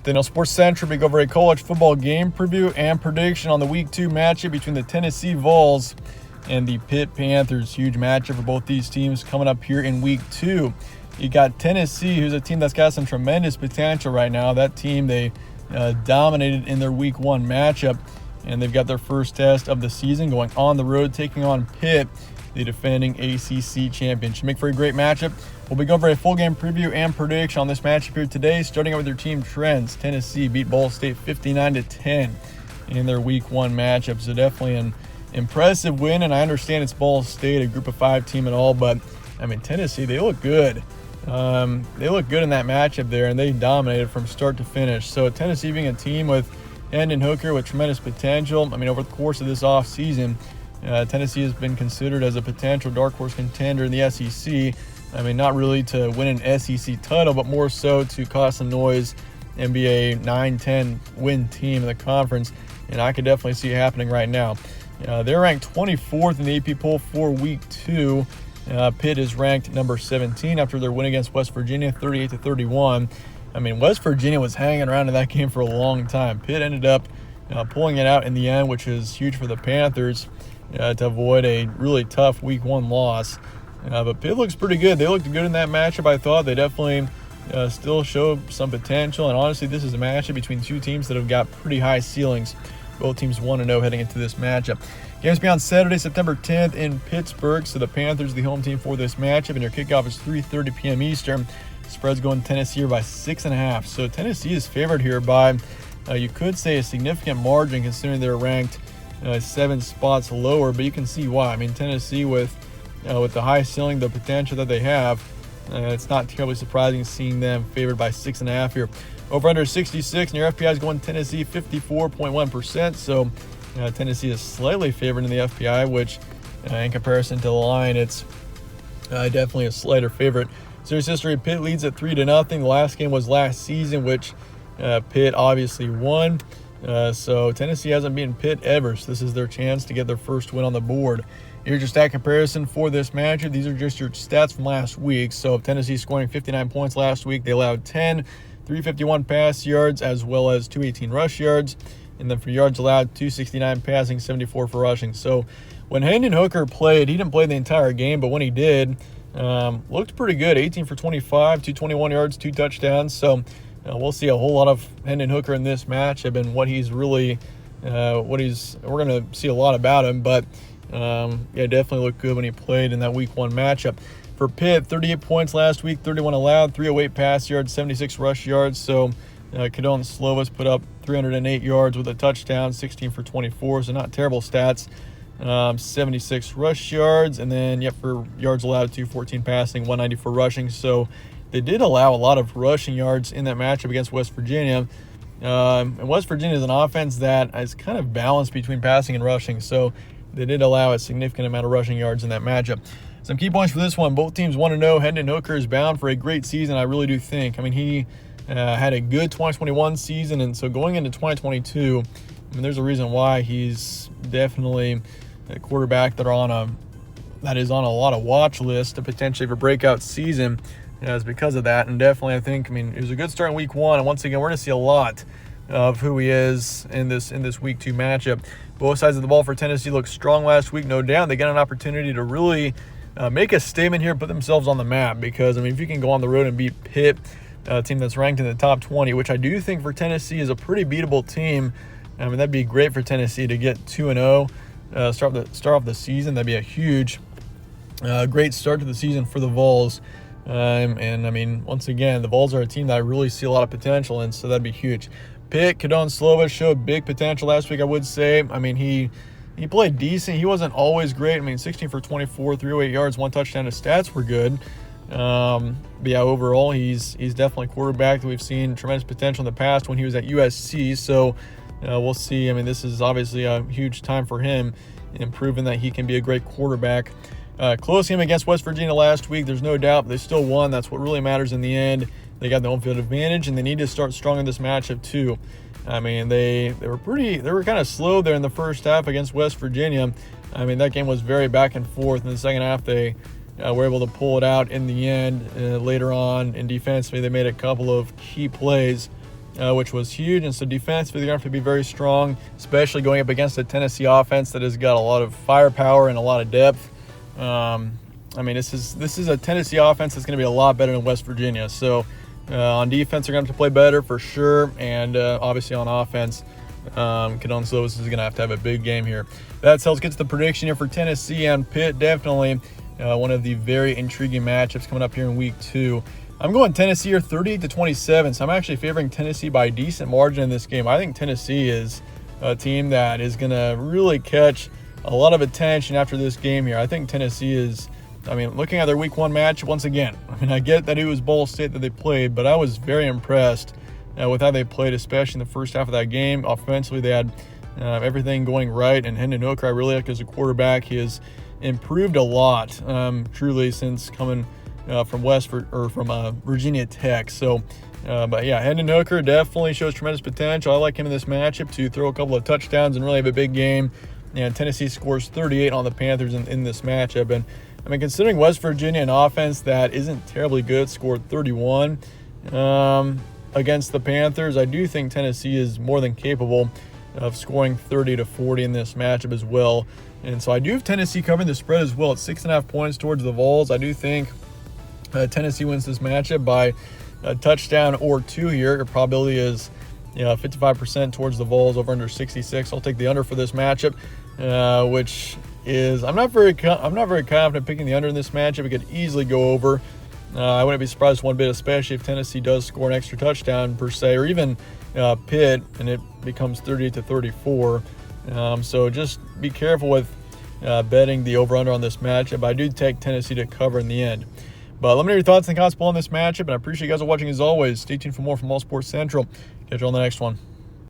Then on Sports Central, we go over a college football game preview and prediction on the Week 2 matchup between the Tennessee Vols and the Pitt Panthers. Huge matchup for both these teams coming up here in Week 2. You got Tennessee, who's a team that's got some tremendous potential right now. That team, they dominated in their Week 1 matchup, and they've got their first test of the season going on the road, taking on Pitt, the defending ACC champion. Should make for a great matchup. We'll be going over a full game preview and prediction on this matchup here today, starting out with their team trends. Tennessee beat Ball State 59-10 in their Week 1 matchup, so definitely an impressive win, and I understand it's Ball State, a Group of 5 team and all, but, I mean, Tennessee, they look good. They look good in that matchup there, and they dominated from start to finish. So Tennessee being a team with Hendon Hooker with tremendous potential. I mean, over the course of this offseason, Tennessee has been considered as a potential dark horse contender in the SEC. I mean, not really to win an SEC title, but more so to cause some noise and be a 9-10 win team in the conference. And I could definitely see it happening right now. They're ranked 24th in the AP poll for Week 2. Pitt is ranked number 17 after their win against West Virginia, 38-31. I mean, West Virginia was hanging around in that game for a long time. Pitt ended up pulling it out in the end, which is huge for the Panthers to avoid a really tough Week 1 loss. But Pitt looks pretty good. They looked good in that matchup, I thought. They definitely still show some potential. And honestly, this is a matchup between two teams that have got pretty high ceilings. Both teams 1-0 heading into this matchup. Games be on Saturday, September 10th in Pittsburgh. So the Panthers, the home team for this matchup, and your kickoff is 3:30 p.m. Eastern. Spread's going Tennessee here by 6.5. So Tennessee is favored here by, you could say, a significant margin considering they're ranked 7 spots lower. But you can see why. I mean, Tennessee with the high ceiling, the potential that they have, it's not terribly surprising seeing them favored by 6.5 here. Over under 66, and your FPI is going Tennessee 54.1%. So Tennessee is slightly favored in the FPI, which in comparison to the line, it's definitely a slighter favorite. Series history, Pitt leads at 3-0. The last game was last season, which Pitt obviously won. So Tennessee hasn't beaten Pitt ever, so this is their chance to get their first win on the board. Here's your stat comparison for this matchup. These are just your stats from last week. So if Tennessee scoring 59 points last week, they allowed 10, 351 pass yards, as well as 218 rush yards. And then for yards allowed, 269 passing, 74 for rushing. So when Hendon Hooker played, he didn't play the entire game, but when he did, looked pretty good. 18 for 25, 221 yards, 2 touchdowns. So we'll see a whole lot of Hendon Hooker in this matchup and what he's really, we're going to see a lot about him. But yeah, definitely looked good when he played in that Week 1 matchup. For Pitt, 38 points last week, 31 allowed, 308 pass yards, 76 rush yards. So Kadon Slovis put up 308 yards with a touchdown, 16 for 24, so not terrible stats. 76 rush yards, and then, for yards allowed, 214 passing, 194 rushing. So they did allow a lot of rushing yards in that matchup against West Virginia. And West Virginia is an offense that is kind of balanced between passing and rushing, so they did allow a significant amount of rushing yards in that matchup. Some key points for this one. Both teams want to know Hendon Hooker is bound for a great season, I really do think. I mean, he had a good 2021 season, and so going into 2022, I mean, there's a reason why he's definitely a quarterback that is on a lot of watch lists to potentially have a breakout season. Is because of that, and definitely I think, I mean, it was a good start in Week 1, and once again, we're going to see a lot of who he is in this Week 2 matchup. Both sides of the ball for Tennessee looked strong last week, no doubt. They got an opportunity to really make a statement here, put themselves on the map, because, I mean, if you can go on the road and beat Pitt, a team that's ranked in the top 20, which I do think for Tennessee is a pretty beatable team. I mean, that'd be great for Tennessee to get 2-0, start off the season. That'd be a huge, great start to the season for the Vols. And I mean, once again, the Vols are a team that I really see a lot of potential in, so that'd be huge. Pitt, Kadon Slovis showed big potential last week, I would say. I mean, he played decent. He wasn't always great. I mean, 16 for 24, 308 yards, 1 touchdown. His stats were good. But yeah, overall, he's definitely a quarterback that we've seen tremendous potential in the past when he was at USC. So we'll see. I mean, this is obviously a huge time for him in proving that he can be a great quarterback. Close game against West Virginia last week, there's no doubt, but they still won. That's what really matters in the end. They got the home field advantage, and they need to start strong in this matchup too. I mean, they were kind of slow there in the first half against West Virginia. I mean, that game was very back and forth. In the second half, they were able to pull it out in the end. Later on, in defensively, they made a couple of key plays which was huge. And so defensively, they're going to have to be very strong, especially going up against a Tennessee offense that has got a lot of firepower and a lot of depth. I mean, this is a Tennessee offense that's going to be a lot better than West Virginia. So on defense, they're going to have to play better for sure. And obviously on offense, Cadon Slovis is going to have a big game here. That's how let's get to the prediction here for Tennessee and Pitt. Definitely one of the very intriguing matchups coming up here in week 2. I'm going Tennessee here 38-27, so I'm actually favoring Tennessee by a decent margin in this game. I think Tennessee is a team that is going to really catch a lot of attention after this game here. I think Tennessee is, I mean, looking at their week 1 match, once again, I mean, I get that it was Ball State that they played, but I was very impressed with how they played, especially in the first half of that game. Offensively, they had everything going right, and Hendon Hooker, I really like as a quarterback. He has improved a lot, truly, since coming from Virginia Tech. So, but yeah, Hendon Hooker definitely shows tremendous potential. I like him in this matchup to throw a couple of touchdowns and really have a big game. And Tennessee scores 38 on the Panthers in this matchup. And I mean, considering West Virginia, an offense that isn't terribly good, scored 31 against the Panthers, I do think Tennessee is more than capable of scoring 30-40 in this matchup as well. And so I do have Tennessee covering the spread as well at 6.5 points towards the Vols. I do think Tennessee wins this matchup by a touchdown or 2 here. Your probability is 55% towards the Vols, over under 66. I'll take the under for this matchup, which is I'm not very confident picking the under in this matchup. It could easily go over. I wouldn't be surprised one bit, especially if Tennessee does score an extra touchdown per se, or even Pitt, and it becomes 38-34. So just be careful with betting the over-under on this matchup. I do take Tennessee to cover in the end. But let me know your thoughts and comments below on this matchup, and I appreciate you guys watching as always. Stay tuned for more from All Sports Central. Catch you on the next one.